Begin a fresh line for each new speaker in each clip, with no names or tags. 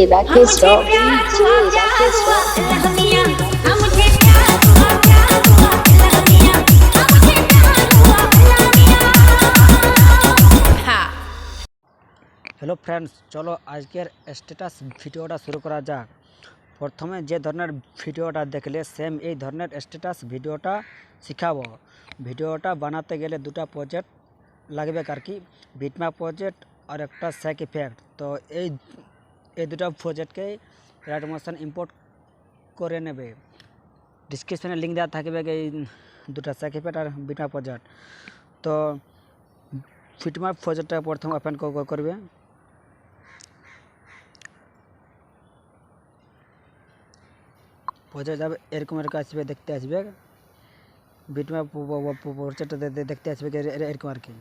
Rakesh DJ Rakesh
hello friends, चलो आजकेर status भिडियोटा शुरू करा जाक। प्रथमे जे धरनेर भिडियोटा देखले सेम এই ধরনের স্ট্যাটাস ভিডিওটা শিখাবো। ভিডিওটা বানাতে গেলে দুটো প্রজেক্ট লাগবে আর কি, বিটম্যাপ প্রজেক্ট আর একটা স্যাক ইফেক্ট। তো এই দুটো প্রজেক্টকে লাইট মোশন ইম্পোর্ট করে নেবে। ডিসক্রিপশনে লিঙ্ক দেওয়া থাকবে এই দুটো স্যাক ইফেক্ট আর বিটম্যাপ প্রজেক্ট। তো বিটম্যাপ প্রজেক্টটা প্রথমে ওপেন করবে। প্রজেক্ট যাবে এরকম আসবে, দেখতে আসবে বিটম্যাপ প্রজেক্টটা দেখতে আসবে এরকম আর কি।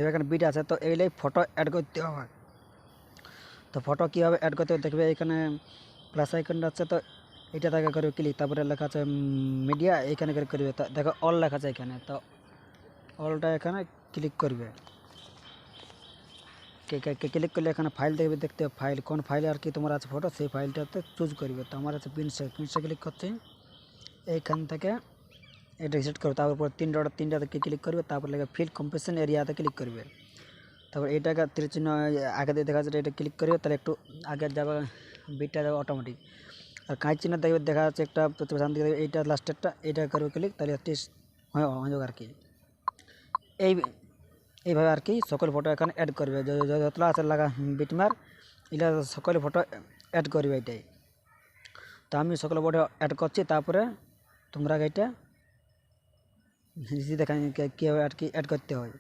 এখানে বিট আছে, তো এইগুলোই ফটো অ্যাড করতে হবে। তো ফটো কীভাবে অ্যাড করতে হবে দেখবে, এখানে প্লাস আইকনটা আছে, তো এটা থেকে করবে ক্লিক, তারপরে লেখা আছে মিডিয়া, এইখানে করবে। তো দেখো অল লেখা আছে এখানে, তো অলটা এখানে ক্লিক করবে। ক্লিক করলে এখানে ফাইল দেখবে, দেখতে ফাইল কোন ফাইলে আর কি তোমার আছে ফটো, সেই ফাইলটাতে চুজ করবে। তো আমার আছে প্রিন্টসে ক্লিক করছি, এইখান থেকে এটা রিসেট করবে। তারপর তিনটাতে ক্লিক করবে, তারপর লেগে ফিল কম্প্রেশন এরিয়াতে ক্লিক করবে। তারপর এইটাকে তীর চিহ্ন আগে দিয়ে দেখা যাচ্ছে, এটা ক্লিক করবে, তাহলে একটু আগে যাবে, বিটটা যাবে অটোমেটিক। আর কাঁচ চিহ্ন দেখবে দেখা যাচ্ছে একটা, এইটা লাস্টেরটা, এইটা করবে ক্লিক, তাহলে টেস্ট হয়ে যাবে আর কি। এইভাবে আর কি সকল ফটো এখানে অ্যাড করবে, যতলা আছে লাগা বিটম্যাপ এগুলো সকল ফটো অ্যাড করবে এটাই। তো আমি সকল ফটো অ্যাড করছি, তারপরে তোমরা এটা দেখা কীভাবে আর কি অ্যাড করতে হয়।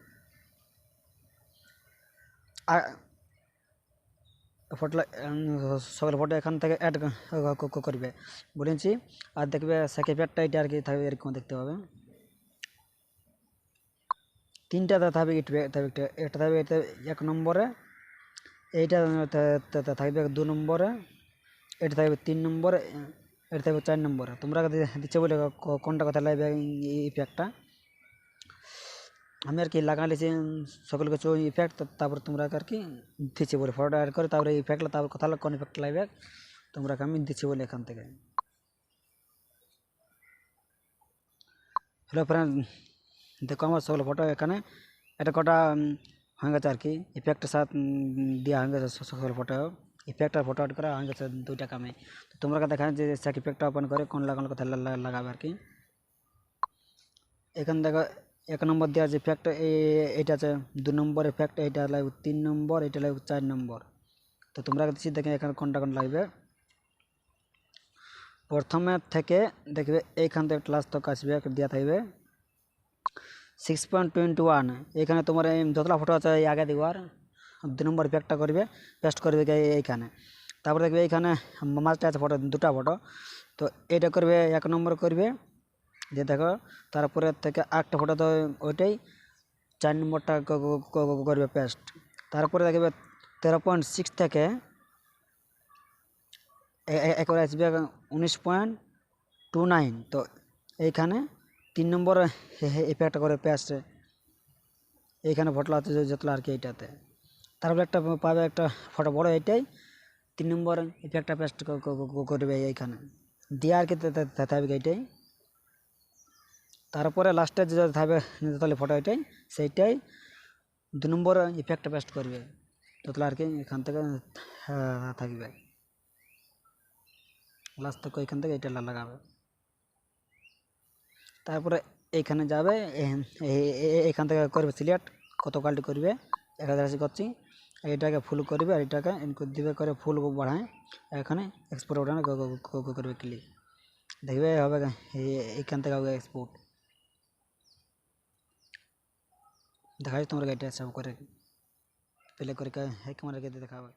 আর ফটো সকল ফটো এখান থেকে অ্যাড করবে বলেছি। আর দেখবে সেকেন্ড প্যাডটা এটা আর কি থাকবে, এরকম দেখতে পাবে। তিনটা থাকবে, এটা থাকবে এটা 1 নম্বরে, এইটা থাকবে 2 নম্বরে, এটা থাকবে 3 নম্বরে, এটা থাকবে 4 নম্বরে। তোমরা দিচ্ছে বলে কোনটা কথা লাগবে ইফেক্টটা আমি আর কি লাগাইছি সকল কিছু ইফেক্ট। তারপর তোমরা আর কি দিচ্ছে বলে ফটোটা অ্যাড করে, তারপরে ইফেক্টটা তারপর কথা কোন ইফেক্ট লাগবে তোমরা আমি দিচ্ছি বলে এখান থেকে। হ্যালো ফ্রেন্ড, দেখো আমার সকল ফটো এখানে এটা কটা হয়ে গেছে আর কি, ইফেক্টের সাথে দেওয়া হয়ে গেছে সকল ফটো, ইফেক্ট আর ফটো অ্যাড করা হয়ে গেছে দুইটা কামে। তো তোমরা দেখা যে স্যাক ইফেক্টটা ওপেন করে কোন লাগানো কথা লাগাবে আর কি। এখানে দেখো 1 নম্বর দেওয়া আছে ইফেক্ট, এইটা আছে 2 নম্বর ইফেক্ট, এইটা লাগবে 3 নম্বর, এটা লাগবে 4 নম্বর। তো তোমরা দিচ্ছি দেখে এখানে কোনটা লাগবে। প্রথমে থেকে দেখবে এইখান থেকে ক্লাস তক আসবে, দেওয়া থাকবে 6.21। এখানে তোমার যতটা ফটো আছে এই আগে দেওয়ার 2 নম্বর ইফেক্টটা করবে, পেস্ট করবে এইখানে। তারপর দেখবে এইখানে মাঝটা আছে ফটো, দুটা ফটো, তো এটা করবে 1 নম্বর করবে, যে দেখো তারপরে থেকে আরেকটা ফটো, তো ওইটাই 4 নম্বরটা করবে পেস্ট। তারপরে দেখবে 13.6 থেকে একেবারে আসবে 19.29, তো এইখানে 3 নম্বর ইফেক্টটা করে পেস্ট, এইখানে ফটো আছে যতলা আর কি এইটাতে। তারপরে একটা পাবে একটা ফটো বড়, এইটাই 3 নম্বর ইফেক্টটা পেস্ট করবে এইখানে দিয়ে আর কি থাকবে এইটাই। তারপরে লাস্টে যে থাকবে তাহলে ফটো এটাই, সেইটাই 2 নম্বর ইফেক্টটা পেস্ট করবে, যতলা আর কি এখান থেকে থাকবে লাস্ট থেকে, এখান থেকে এটা লাগাবে। তারপরে এইখানে যাবে, এখান থেকে করবে সিলেক্ট কত কোয়ালিটি করবে, 1080 করছি, এটাকে ফুল করবে আর এটাকে দিবে করে ফুল বাড়ায়, এখানে এক্সপোর্ট ওঠানো করবে ক্লিক, দেখবে হবে এইখান থেকে হবে এক্সপোর্ট। দেখা যাচ্ছে তোমরা এটা সব করে প্লে করে ক্যামেরা দেখা হবে।